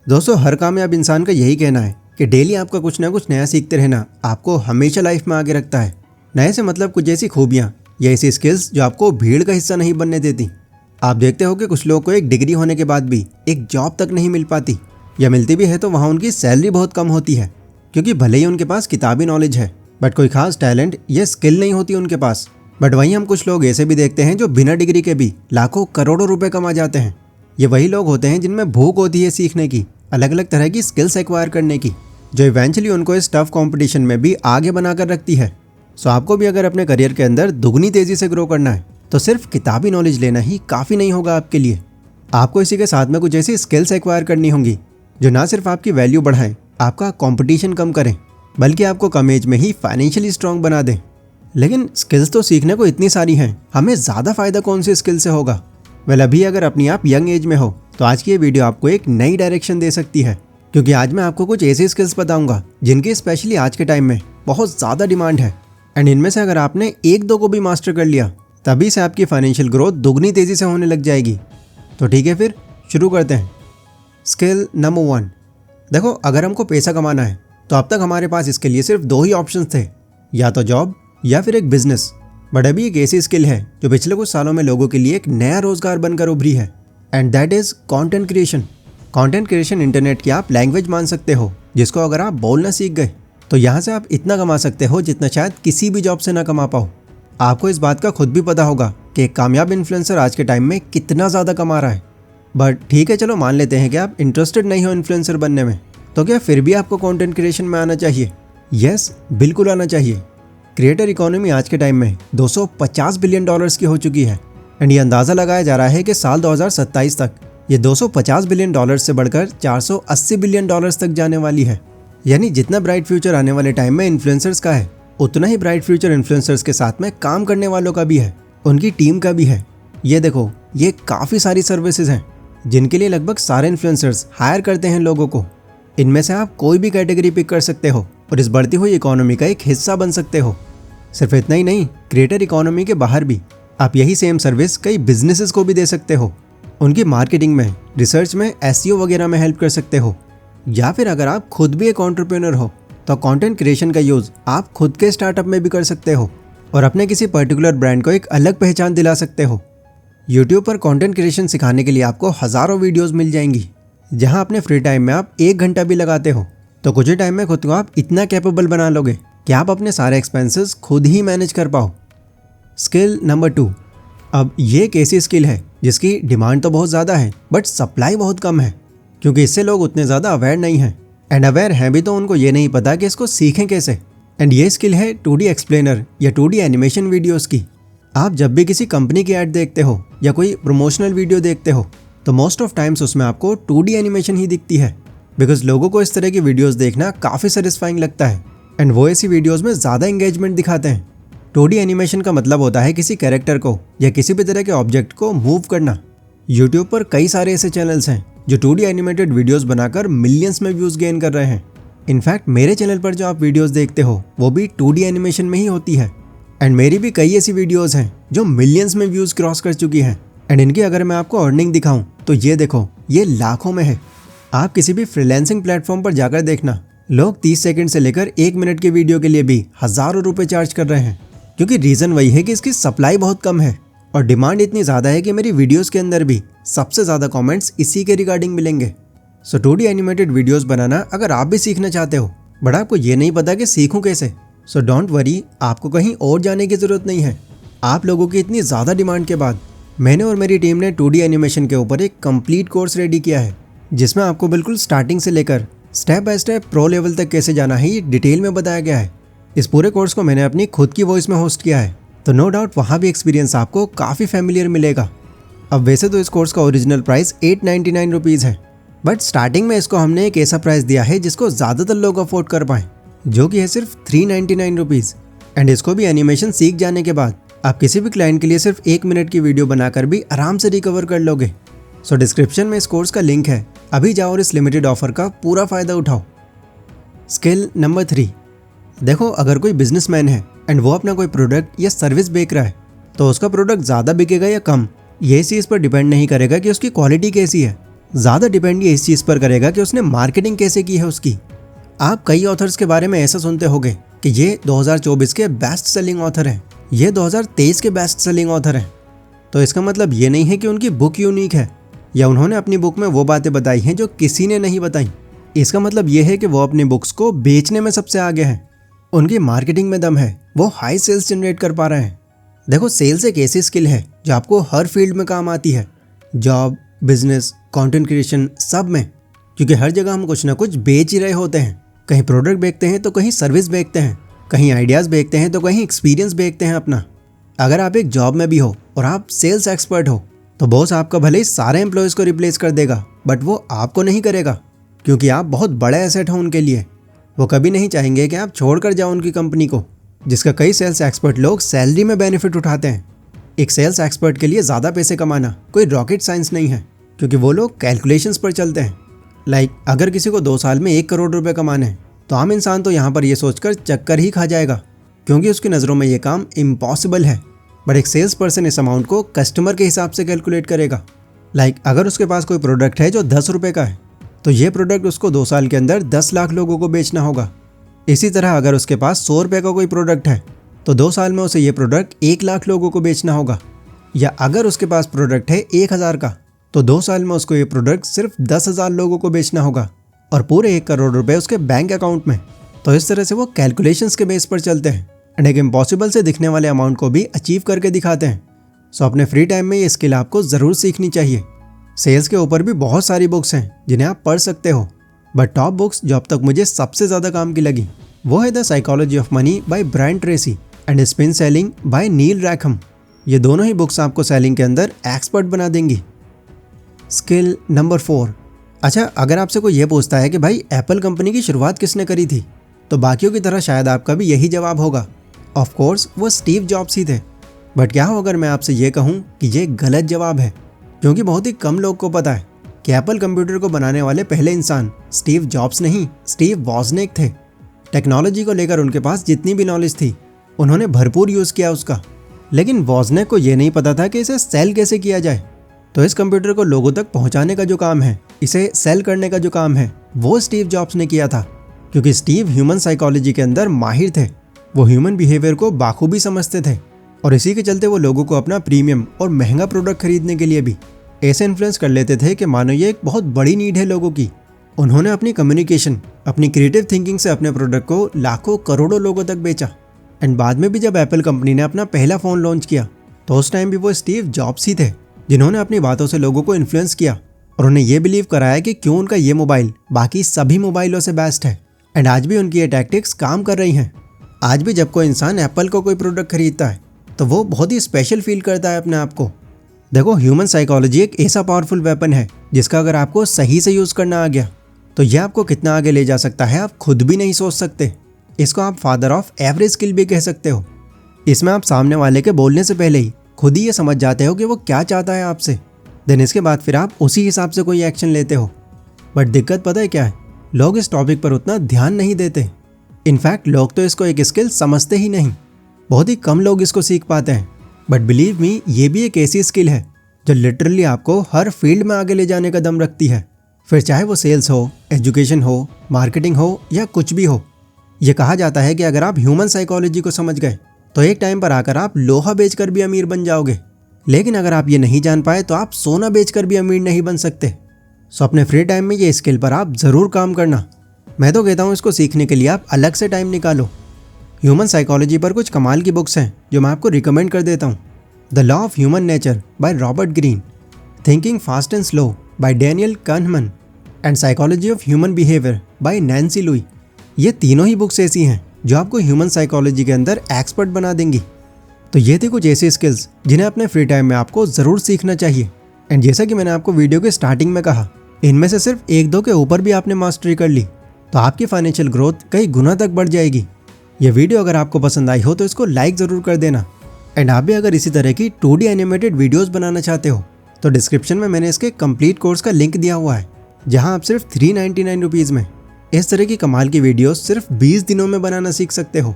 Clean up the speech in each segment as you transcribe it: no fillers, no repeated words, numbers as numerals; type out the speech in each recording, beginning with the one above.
दोस्तों, हर कामयाब इंसान का यही कहना है कि डेली आपका कुछ ना कुछ नया सीखते रहना आपको हमेशा लाइफ में आगे रखता है। नए से मतलब कुछ ऐसी खूबियाँ या ऐसी स्किल्स जो आपको भीड़ का हिस्सा नहीं बनने देती। आप देखते हो कि कुछ लोगों को एक डिग्री होने के बाद भी एक जॉब तक नहीं मिल पाती, या मिलती भी है तो वहाँ उनकी सैलरी बहुत कम होती है, क्योंकि भले ही उनके पास किताबी नॉलेज है बट कोई खास टैलेंट या स्किल नहीं होती उनके पास। बट वहीं हम कुछ लोग ऐसे भी देखते हैं जो बिना डिग्री के भी लाखों करोड़ों रुपए कमा जाते हैं। ये वही लोग होते हैं जिनमें भूख होती है सीखने की, अलग अलग तरह की स्किल्स एक्वायर करने की, जो इवेंचुअली उनको इस टफ कंपटीशन में भी आगे बनाकर रखती है। सो आपको भी अगर अपने करियर के अंदर दुगनी तेजी से ग्रो करना है तो सिर्फ किताबी नॉलेज लेना ही काफ़ी नहीं होगा आपके लिए। आपको इसी के साथ में कुछ ऐसी स्किल्स एक्वायर करनी होंगी जो ना सिर्फ आपकी वैल्यू बढ़ाएं, आपका कंपटीशन कम करें, बल्कि आपको कम एज में ही फाइनेंशियली स्ट्रांग बना दें। लेकिन स्किल्स तो सीखने को इतनी सारी हैं, हमें ज़्यादा फ़ायदा कौन सी स्किल से होगा? अभी अगर अपनी आप यंग एज में हो तो आज की ये वीडियो आपको एक नई डायरेक्शन दे सकती है, क्योंकि आज मैं आपको कुछ ऐसी स्किल्स बताऊंगा जिनकी स्पेशली आज के टाइम में बहुत ज़्यादा डिमांड है। एंड इनमें से अगर आपने एक दो को भी मास्टर कर लिया तभी से आपकी फाइनेंशियल ग्रोथ दुगनी तेज़ी से होने लग जाएगी। तो ठीक है, फिर शुरू करते हैं। Skill number 1। देखो, अगर हमको पैसा कमाना है तो अब तक हमारे पास इसके लिए सिर्फ दो ही ऑप्शंस थे, या तो जॉब या फिर एक बिजनेस। बट अभी एक ऐसी स्किल है जो पिछले कुछ सालों में लोगों के लिए एक नया रोजगार बनकर उभरी है, and that is content creation. Content creation internet की आप लैंग्वेज मान सकते हो, जिसको अगर आप बोलना सीख गए तो यहाँ से आप इतना कमा सकते हो जितना शायद किसी भी जॉब से ना कमा पाओ। आपको इस बात का खुद भी पता होगा कि एक कामयाब इन्फ्लुएंसर आज के टाइम में कितना ज़्यादा कमा रहा है। बट ठीक है, चलो मान लेते हैं कि आप इंटरेस्टेड नहीं हो इन्फ्लुएंसर बनने में, तो क्या फिर भी आपको कंटेंट क्रिएशन में आना चाहिए? यस, बिल्कुल आना चाहिए। क्रिएटर इकोनॉमी आज के टाइम में $250 बिलियन की हो चुकी है, एंड ये अंदाज़ा लगाया जा रहा है कि साल 2027 तक ये $250 बिलियन से बढ़कर $480 बिलियन तक जाने वाली है। यानी जितना ब्राइट फ्यूचर आने वाले टाइम में इन्फ्लुएंसर्स का है, उतना ही ब्राइट फ्यूचर इन्फ्लुएंसर्स के साथ में काम करने वालों का भी है, उनकी टीम का भी है। ये देखो, ये काफ़ी सारी सर्विसेज हैं जिनके लिए लगभग सारे इन्फ्लुएंसर्स हायर करते हैं लोगों को। इनमें से आप कोई भी कैटेगरी पिक कर सकते हो और इस बढ़ती हुई इकोनॉमी का एक हिस्सा बन सकते हो। सिर्फ इतना ही नहीं, क्रिएटर इकोनॉमी के बाहर भी आप यही सेम सर्विस कई बिजनेसेस को भी दे सकते हो। उनकी मार्केटिंग में, रिसर्च में, एसईओ वगैरह में हेल्प कर सकते हो। या फिर अगर आप खुद भी एक एंटरप्रेन्योर हो तो कंटेंट क्रिएशन का यूज़ आप खुद के स्टार्टअप में भी कर सकते हो और अपने किसी पर्टिकुलर ब्रांड को एक अलग पहचान दिला सकते हो। यूट्यूब पर कंटेंट क्रिएशन सिखाने के लिए आपको हज़ारों वीडियोज़ मिल जाएंगी, जहाँ अपने फ्री टाइम में आप 1 घंटा भी लगाते हो तो कुछ ही टाइम में खुद को आप इतना कैपेबल बना लोगे कि आप अपने सारे एक्सपेंसेस खुद ही मैनेज कर पाओ। Skill number 2। अब ये एक ऐसी स्किल है जिसकी डिमांड तो बहुत ज़्यादा है बट सप्लाई बहुत कम है, क्योंकि इससे लोग उतने ज़्यादा अवेयर नहीं हैं, एंड अवेयर हैं भी तो उनको ये नहीं पता कि इसको सीखें कैसे। एंड ये स्किल है 2D एक्सप्लेनर या 2D एनिमेशन वीडियोज़ की। आप जब भी किसी कंपनी की ऐड देखते हो या कोई प्रमोशनल वीडियो देखते हो तो मोस्ट ऑफ टाइम्स उसमें आपको 2D एनिमेशन ही दिखती है, बिकॉज लोगों को इस तरह की वीडियोज़ देखना काफ़ी सेटिस्फाइंग लगता है, एंड वो ऐसी वीडियोज़ में ज़्यादा एंगेजमेंट दिखाते हैं। 2D एनिमेशन का मतलब होता है किसी कैरेक्टर को या किसी भी तरह के ऑब्जेक्ट को मूव करना। यूट्यूब पर कई सारे ऐसे चैनल्स हैं जो 2D एनिमेटेड वीडियोस बनाकर मिलियंस में व्यूज़ गेन कर रहे हैं। इनफैक्ट मेरे चैनल पर जो आप वीडियोस देखते हो वो भी 2D एनिमेशन में ही होती है, एंड मेरी भी कई ऐसी वीडियोस हैं जो मिलियंस में व्यूज़ क्रॉस कर चुकी हैं। एंड इनकी अगर मैं आपको अर्निंग दिखाऊं तो ये देखो, ये लाखों में है। आप किसी भी फ्रीलांसिंग प्लेटफॉर्म पर जाकर देखना, लोग 30 सेकंड से लेकर 1 मिनट के वीडियो के लिए भी हज़ारों रुपए चार्ज कर रहे हैं, क्योंकि रीज़न वही है कि इसकी सप्लाई बहुत कम है और डिमांड इतनी ज़्यादा है कि मेरी वीडियोस के अंदर भी सबसे ज़्यादा कमेंट्स इसी के रिगार्डिंग मिलेंगे। सो 2D एनिमेटेड वीडियोस बनाना अगर आप भी सीखना चाहते हो बट आपको ये नहीं पता कि सीखूं कैसे, सो डोंट वरी, आपको कहीं और जाने की ज़रूरत नहीं है। आप लोगों की इतनी ज़्यादा डिमांड के बाद मैंने और मेरी टीम ने 2D एनिमेशन के ऊपर एक कंप्लीट कोर्स रेडी किया है, जिसमें आपको बिल्कुल स्टार्टिंग से लेकर step by step pro level तक कैसे जाना है ये डिटेल में बताया गया है। इस पूरे कोर्स को मैंने अपनी खुद की वॉइस में होस्ट किया है, तो नो डाउट वहाँ भी एक्सपीरियंस आपको काफ़ी फैमिलियर मिलेगा। अब वैसे तो इस कोर्स का ओरिजिनल प्राइस 899 रुपीज़ है, बट स्टार्टिंग में इसको हमने एक ऐसा प्राइस दिया है जिसको ज़्यादातर लोग अफोर्ड कर पाएँ, जो कि है सिर्फ 399 रुपीज़। एंड इसको भी एनिमेशन सीख जाने के बाद आप किसी भी क्लाइंट के लिए सिर्फ 1 मिनट की वीडियो बनाकर भी आराम से रिकवर कर लोगे। सो डिस्क्रिप्शन में इस कोर्स का लिंक है, अभी जाओ और इस लिमिटेड ऑफर का पूरा फ़ायदा उठाओ। Skill number 3। देखो, अगर कोई बिजनेसमैन है एंड वो अपना कोई प्रोडक्ट या सर्विस बेच रहा है तो उसका प्रोडक्ट ज़्यादा बिकेगा या कम, ये इस चीज़ पर डिपेंड नहीं करेगा कि उसकी क्वालिटी कैसी है, ज़्यादा डिपेंड ये इस चीज़ पर करेगा कि उसने मार्केटिंग कैसे की है उसकी। आप कई ऑथर्स के बारे में ऐसा सुनते होंगे कि ये 2024 के बेस्ट सेलिंग ऑथर हैं, ये 2023 के बेस्ट सेलिंग ऑथर हैं। तो इसका मतलब ये नहीं है कि उनकी बुक यूनिक है या उन्होंने अपनी बुक में वो बातें बताई हैं जो किसी ने नहीं बताई। इसका मतलब ये है कि वो अपनी बुक्स को बेचने में सबसे आगे हैं, उनकी मार्केटिंग में दम है, वो हाई सेल्स जनरेट कर पा रहे हैं। देखो, सेल्स एक ऐसी स्किल है जो आपको हर फील्ड में काम आती है, जॉब, बिजनेस, कंटेंट क्रिएशन, सब में। क्योंकि हर जगह हम कुछ ना कुछ बेच ही रहे होते हैं। कहीं प्रोडक्ट बेचते हैं तो कहीं सर्विस बेचते हैं, कहीं आइडियाज़ बेचते हैं तो कहीं एक्सपीरियंस बेचते हैं अपना। अगर आप एक जॉब में भी हो और आप सेल्स एक्सपर्ट हो तो बॉस आपका भले ही सारे एम्प्लॉयज़ को रिप्लेस कर देगा, बट वो आपको नहीं करेगा, क्योंकि आप बहुत बड़े एसेट हो उनके लिए। वो कभी नहीं चाहेंगे कि आप छोड़कर जाओ उनकी कंपनी को, जिसका कई सेल्स एक्सपर्ट लोग सैलरी में बेनिफिट उठाते हैं। एक सेल्स एक्सपर्ट के लिए ज़्यादा पैसे कमाना कोई रॉकेट साइंस नहीं है, क्योंकि वो लोग कैलकुलेशंस पर चलते हैं। अगर किसी को 2 साल में 1 करोड़ रुपए कमाने हैं तो आम इंसान तो यहाँ पर ये सोचकर चक्कर ही खा जाएगा, क्योंकि उसकी नज़रों में ये काम इम्पॉसिबल है। बट एक सेल्स पर्सन इस अमाउंट को कस्टमर के हिसाब से कैलकुलेट करेगा। अगर उसके पास कोई प्रोडक्ट है जो 10 रुपये का है तो ये प्रोडक्ट उसको 2 साल के अंदर 10 लाख लोगों को बेचना होगा। इसी तरह अगर उसके पास 100 रुपये का कोई प्रोडक्ट है तो 2 साल में उसे ये प्रोडक्ट 1 लाख लोगों को बेचना होगा। या अगर उसके पास प्रोडक्ट है 1000 का तो 2 साल में उसको ये प्रोडक्ट सिर्फ 10,000 लोगों को बेचना होगा और पूरे 1 करोड़ रुपए उसके बैंक अकाउंट में। तो इस तरह से वो कैलकुलेशंस के बेस पर चलते हैं एंड एक इम्पॉसिबल से दिखने वाले अमाउंट को भी अचीव करके दिखाते हैं। सो अपने फ्री टाइम में ये स्किल आपको ज़रूर सीखनी चाहिए। सेल्स के ऊपर भी बहुत सारी बुक्स हैं जिन्हें आप पढ़ सकते हो, बट टॉप बुक्स जो अब तक मुझे सबसे ज़्यादा काम की लगी वो है the psychology of money by Brian Tracy and spin selling by Neil Rackham. ये दोनों ही बुक्स आपको सेलिंग के अंदर एक्सपर्ट बना देंगी। Skill number 4। अच्छा, अगर आपसे कोई ये पूछता है कि भाई एप्पल कंपनी की शुरुआत किसने करी थी, तो बाकियों की तरह शायद आपका भी यही जवाब होगा, ऑफ कोर्स वो स्टीव जॉब्स ही थे। बट क्या हो अगर मैं आपसे ये कहूँ कि ये गलत जवाब है, क्योंकि बहुत ही कम लोग को पता है कि एप्पल कंप्यूटर को बनाने वाले पहले इंसान स्टीव जॉब्स नहीं, स्टीव वॉजनेक थे। टेक्नोलॉजी को लेकर उनके पास जितनी भी नॉलेज थी उन्होंने भरपूर यूज़ किया उसका, लेकिन वॉजनेक को ये नहीं पता था कि इसे सेल कैसे किया जाए। तो इस कंप्यूटर को लोगों तक पहुंचाने का जो काम है, इसे सेल करने का जो काम है, वो स्टीव जॉब्स ने किया था, क्योंकि स्टीव ह्यूमन साइकोलॉजी के अंदर माहिर थे। वो ह्यूमन बिहेवियर को बाखूबी समझते थे और इसी के चलते वो लोगों को अपना प्रीमियम और महंगा प्रोडक्ट खरीदने के लिए भी ऐसे इन्फ्लुएंस कर लेते थे कि मानो ये एक बहुत बड़ी नीड है लोगों की। उन्होंने अपनी कम्युनिकेशन, अपनी क्रिएटिव थिंकिंग से अपने प्रोडक्ट को लाखों करोड़ों लोगों तक बेचा। एंड बाद में भी जब एप्पल कंपनी ने अपना पहला फ़ोन लॉन्च किया तो उस टाइम भी वो स्टीव जॉब्स ही थे जिन्होंने अपनी बातों से लोगों को इन्फ्लुएंस किया और उन्हें ये बिलीव कराया कि क्यों उनका ये मोबाइल बाकी सभी मोबाइलों से बेस्ट है। एंड आज भी उनकी ये टैक्टिक्स काम कर रही हैं। आज भी जब कोई इंसान एप्पल को कोई प्रोडक्ट खरीदता है तो वो बहुत ही स्पेशल फील करता है अपने आप को। देखो, ह्यूमन साइकोलॉजी एक ऐसा पावरफुल वेपन है जिसका अगर आपको सही से यूज़ करना आ गया तो यह आपको कितना आगे ले जा सकता है आप खुद भी नहीं सोच सकते। इसको आप फादर ऑफ एवरेज स्किल भी कह सकते हो। इसमें आप सामने वाले के बोलने से पहले ही खुद ही ये समझ जाते हो कि वो क्या चाहता है आपसे, देन इसके बाद फिर आप उसी हिसाब से कोई एक्शन लेते हो। बट दिक्कत पता है क्या है, लोग इस टॉपिक पर उतना ध्यान नहीं देते। इनफैक्ट लोग तो इसको एक स्किल समझते ही नहीं। बहुत ही कम लोग इसको सीख पाते हैं। बट बिलीव मी, ये भी एक ऐसी स्किल है जो लिटरली आपको हर फील्ड में आगे ले जाने का दम रखती है, फिर चाहे वो सेल्स हो, एजुकेशन हो, मार्केटिंग हो या कुछ भी हो। ये कहा जाता है कि अगर आप ह्यूमन साइकोलॉजी को समझ गए तो एक टाइम पर आकर आप लोहा बेचकर भी अमीर बन जाओगे, लेकिन अगर आप ये नहीं जान पाए तो आप सोना बेचकर भी अमीर नहीं बन सकते। सो अपने फ्री टाइम में ये स्किल पर आप ज़रूर काम करना। मैं तो कहता हूँ इसको सीखने के लिए आप अलग से टाइम निकालो। ह्यूमन साइकोलॉजी पर कुछ कमाल की बुक्स हैं जो मैं आपको रिकमेंड कर देता हूँ। The law of human nature by Robert Greene, thinking fast and slow by Daniel Kahneman and psychology of human behaviour by Nancy Louie. ये तीनों ही बुक्स ऐसी हैं जो आपको ह्यूमन साइकोलॉजी के अंदर एक्सपर्ट बना देंगी। तो ये थी कुछ ऐसी स्किल्स जिन्हें अपने फ्री टाइम में आपको ज़रूर सीखना चाहिए। एंड जैसा कि मैंने आपको वीडियो के स्टार्टिंग में कहा, इनमें से सिर्फ 1-2 के ऊपर भी आपने मास्टरी कर ली तो आपकी फाइनेंशियल ग्रोथ कई गुना तक बढ़ जाएगी। ये वीडियो अगर आपको पसंद आई हो तो इसको लाइक ज़रूर कर देना। एंड आप भी अगर इसी तरह की 2D एनिमेटेड वीडियोज़ बनाना चाहते हो तो डिस्क्रिप्शन में मैंने इसके कंप्लीट कोर्स का लिंक दिया हुआ है, जहाँ आप सिर्फ 399 रुपीज़ में इस तरह की कमाल की वीडियोस सिर्फ 20 दिनों में बनाना सीख सकते हो।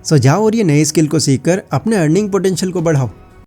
सो जाओ और ये नई स्किल को सीखकर अपने अर्निंग पोटेंशियल को बढ़ाओ।